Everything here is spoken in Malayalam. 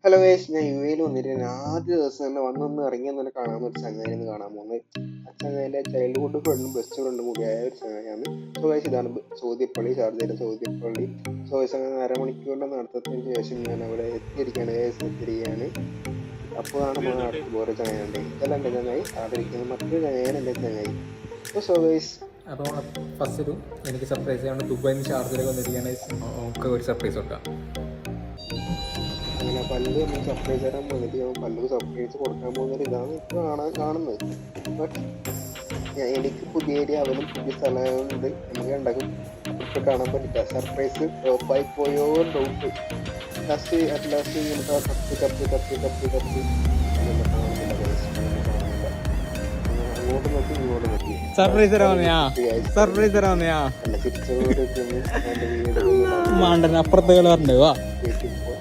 ഹലോ ഗൈസ്, ഞാൻ യു എയിൽ വന്നിട്ട് ആദ്യ ദിവസം തന്നെ വന്നൊന്ന് ഇറങ്ങിയെന്നെ കാണാൻ ഒരു ചങ്ങായിന്ന് കാണാൻ പോകുന്നത്. ആ ചങ്ങായിൻ്റെ ചൈൽഡ്ഹുഡ് ഫ്രണ്ടും ബെസ്റ്റ് ഫ്രണ്ടും കൂടിയായ ഒരു ചങ്ങായിയാണ്. സോ ഗൈസ്, ഇതാണ് സൗദിപ്പള്ളി, ഷാർജയിലെ സൗദിപ്പള്ളി. സോ ഗൈസ്, അങ്ങനെ അരമണിക്കൂറിൻ്റെ നടത്തത്തിന് ശേഷം ഞാൻ അവിടെ എത്തിയിരിക്കുകയാണ്. അപ്പോഴാണ് നമ്മൾ നാട്ടിൽ വേറെ ചങ്ങായിണ്ട്. ഇതെല്ലാം എൻ്റെ ചങ്ങായി, അവിടെ ഇരിക്കുന്നത് മറ്റൊരു ചങ്ങായാണ് എൻ്റെ ചങ്ങായി. സോ ഗൈസ്, അപ്പോൾ ഫസ്റ്റ് എനിക്ക് സർപ്രൈസ് ചെയ്യാണ്ട് ദുബായിൽ നിന്ന് ഷാർജയിലേക്ക് വന്നിരിക്കുകയാണ്. നമുക്ക് ഒരു സർപ്രൈസ് കൊടുക്കാം. അങ്ങനെ പല്ല് നമ്മൾ സർപ്രൈസ് തരാൻ വന്നിട്ട് ഞാൻ പല്ല് സർപ്രൈസ് കൊടുക്കാൻ പോകുന്നത് ഇതാണ് ഇപ്പോൾ കാണുന്നത്. ബട്ട് എനിക്ക് പുതിയ ഏരിയ, അവനും പുതിയ സ്ഥലമുണ്ട്, നമുക്ക് ഉണ്ടാക്കും ഇപ്പോൾ കാണാൻ പറ്റില്ല. സർപ്രൈസ് ഡ്രോപ്പായി പോയോ ഡൗട്ട്. ലാസ്റ്റ് ഇങ്ങനെ തപ്പി അങ്ങോട്ട് നോക്കി ഇങ്ങോട്ട് നോക്കി സർപ്രൈസ് തരാമെന്നാ അല്ല തിരിച്ചു മാണ്ടൻ അപ്പുറത്തെ കളറിൻ്റെ വാ വീട്ടിൽ പോയി